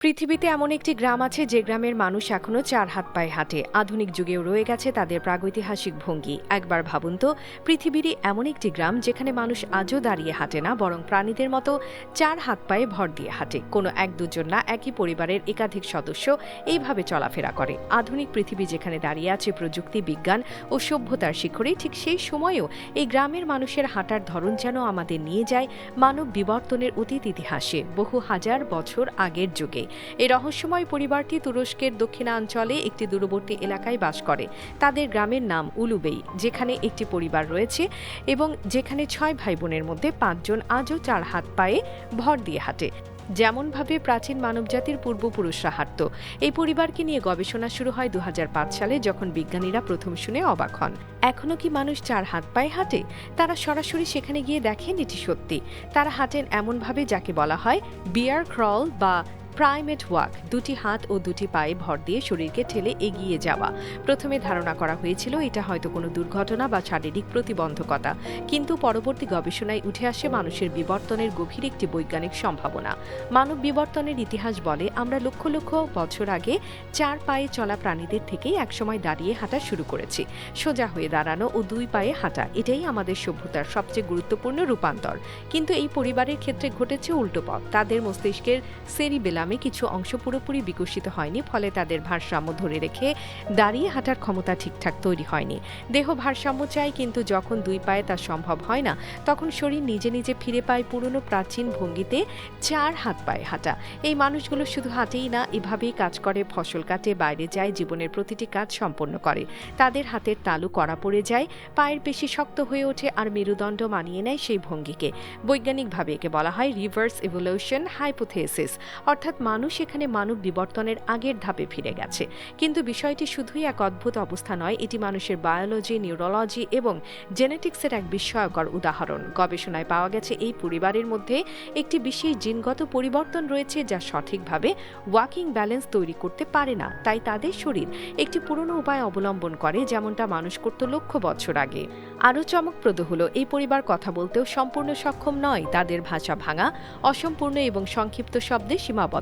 পৃথিবীতে এমন একটি গ্রাম আছে যে গ্রামের মানুষ এখনো চার হাত পায়ে হাঁটে। আধুনিক যুগেও রয়ে গেছে তাদের প্রাগৈতিহাসিক ভঙ্গি। একবার ভাবুন তো, পৃথিবীরই এমন একটি গ্রাম যেখানে মানুষ আজও দাঁড়িয়ে হাঁটে না, বরং প্রাণীদের মতো চার হাত পায়ে ভর দিয়ে হাঁটে। কোনো এক দুজন না, একই পরিবারের একাধিক সদস্য এইভাবে চলাফেরা করে। আধুনিক পৃথিবী যেখানে দাঁড়িয়ে আছে প্রযুক্তি, বিজ্ঞান ও সভ্যতার শিখরে, ঠিক সেই সময়েও এই গ্রামের মানুষের হাঁটার ধরন যেন আমাদের নিয়ে যায় মানব বিবর্তনের অতীত ইতিহাসে, বহু হাজার বছর আগের যুগে। এই রহস্যময় পরিবারটি তুরস্কের দক্ষিণাঞ্চলে একটি দূরবর্তী এলাকায় বাস করে। তাদের গ্রামের নাম উলুবেই, যেখানে একটি পরিবার রয়েছে এবং যেখানে ৬ ভাই বোনের মধ্যে ৫ জন আজও চার হাত পায়ে ভর দিয়ে হাঁটে, যেমনভাবে প্রাচীন মানবজাতির পূর্বপুরুষরা হাঁটত। এই পরিবারকে নিয়ে গবেষণা শুরু হয় ২০০৫ সালে, যখন বিজ্ঞানীরা প্রথম শুনে অবাক হন। এখনও কি মানুষ চার হাত পায়ে হাঁটে? তারা সরাসরি সেখানে গিয়ে দেখেন এটি সত্যি। তারা হাঁটেন এমনভাবে যাকে বলা হয় বিয়ার ক্রল বা প্রাইমেট ওয়াক, দুটি হাত ও দুটি পায়ে ভর দিয়ে শরীরকে ঠেলে এগিয়ে যাওয়া। প্রথমে ধারণা করা হয়েছিল এটা হয়তো কোনো দুর্ঘটনা বা শারীরিক প্রতিবন্ধকতা, কিন্তু পরবর্তী গবেষণায় উঠে আসে মানুষের বিবর্তনের গভীর একটি বৈজ্ঞানিক সম্ভাবনা। মানব বিবর্তনের ইতিহাস বলে আমরা লক্ষ লক্ষ বছর আগে চার পায়ে চলা প্রাণীদের থেকেই একসময় দাঁড়িয়ে হাঁটা শুরু করেছি। সোজা হয়ে দাঁড়ানো ও দুই পায়ে হাঁটা, এটাই আমাদের সভ্যতার সবচেয়ে গুরুত্বপূর্ণ রূপান্তর। কিন্তু এই পরিবারের ক্ষেত্রে ঘটেছে উল্টো পথ। তাদের মস্তিষ্কের সেরিবেলামে কিছু অংশ পুরোপুরি বিকশিত হয়নি, ফলে তাদের ভারসাম্য ধরে রেখে দাঁড়িয়ে হাঁটার ক্ষমতা ঠিকঠাক তৈরি হয়নি। দেহ ভারসাম্য চায়, কিন্তু যখন দুই পায়ে তা সম্ভব হয় না, তখন শরীর নিজে নিজে ফিরে পায় পুরনো প্রাচীন ভঙ্গিতে, চার হাত পায়ে হাঁটা। এই মানুষগুলো শুধু হাঁটেই না, এভাবেই কাজ করে, ফসল কাটে, বাইরে যায়, জীবনের প্রতিটি কাজ সম্পন্ন করে। তাদের হাতের তালু কড়া পড়ে যায়, পায়ের পেশি শক্ত হয়ে ওঠে, আর মেরুদণ্ড মানিয়ে নেয় সেই ভঙ্গিকে। বৈজ্ঞানিকভাবে একে বলা হয় রিভার্স ইভলিউশন হাইপোথেসিস, অর্থাৎ মানুষ এখানে মানব বিবর্তনের আগের ধাপে ফিরে গেছে। কিন্তু বিষয়টি শুধুই এক অদ্ভুত অবস্থা নয়, এটি মানুষের বায়োলজি, নিউরোলজি এবং জেনেটিক্সের এক বিস্ময়কর উদাহরণ। গবেষণায় পাওয়া গেছে এই পরিবারের মধ্যে একটি বিশেষ জিনগত পরিবর্তন রয়েছে যা সঠিকভাবে ওয়াকিং ব্যালেন্স তৈরি করতে পারে না। তাই তাদের শরীর একটি পুরনো উপায় অবলম্বন করে, যেমনটা মানুষ করত লক্ষ বছর আগে। আরও চমকপ্রদ হলো, এই পরিবার কথা বলতেও সম্পূর্ণ সক্ষম নয়। তাদের ভাষা ভাঙা, অসম্পূর্ণ এবং সংক্ষিপ্ত শব্দে সীমাবদ্ধ।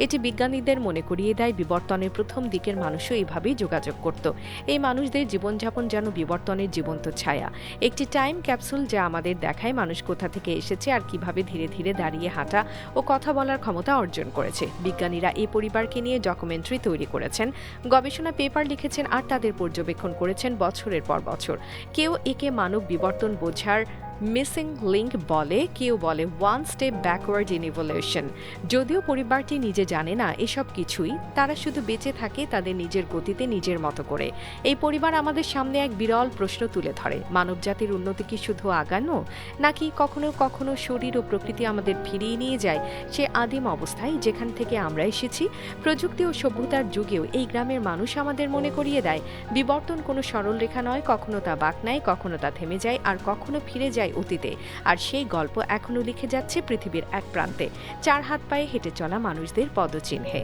এটি বিজ্ঞানীদের মনে করিয়ে দেয় বিবর্তনের প্রথম দিকের মানুষও এইভাবেই যোগাযোগ করত। এই মানুষদের জীবনযাপন যেন বিবর্তনের জীবন্ত ছায়া, একটি টাইম ক্যাপসুল যা আমাদের দেখায় মানুষ কোথা থেকে এসেছে আর কিভাবে ধীরে ধীরে দাঁড়িয়ে হাঁটা ও কথা বলার ক্ষমতা অর্জন করেছে। বিজ্ঞানীরা এই পরিবারকে নিয়ে ডকুমেন্টারি তৈরি করেছেন, গবেষণা পেপার লিখেছেন আর তাদের পর্যবেক্ষণ করেছেন বছরের পর বছর। কেউ একে মানব বিবর্তন বোঝার মিসিং লিঙ্ক বলে, কেউ বলে one step backward in evolution. যদিও পরিবারটি নিজে জানে না এসব কিছুই, তারা শুধু বেঁচে থাকে তাদের নিজের গতিতে, নিজের মতো করে। এই পরিবার আমাদের সামনে এক বিরল প্রশ্ন তুলে ধরে, মানবজাতির উন্নতি কি শুধু আগানো, নাকি কখনো কখনো শরীর ও প্রকৃতি আমাদের ফিরিয়ে নিয়ে যায় সে আদিম অবস্থায় যেখান থেকে আমরা এসেছি? প্রযুক্তি ও সভ্যতার যুগেও এই গ্রামের মানুষ আমাদের মনে করিয়ে দেয় বিবর্তন কোনো সরল রেখা নয়, কখনো তা বাঁক নেয়, কখনো তা থেমে যায়, আর কখনো ফিরে যায় অতীতে। আর সেই গল্প এখনো লিখে যাচ্ছে পৃথিবীর এক প্রান্তে, চার হাত পায়ে হেঁটে চলা মানুষদের পদচিহ্নে।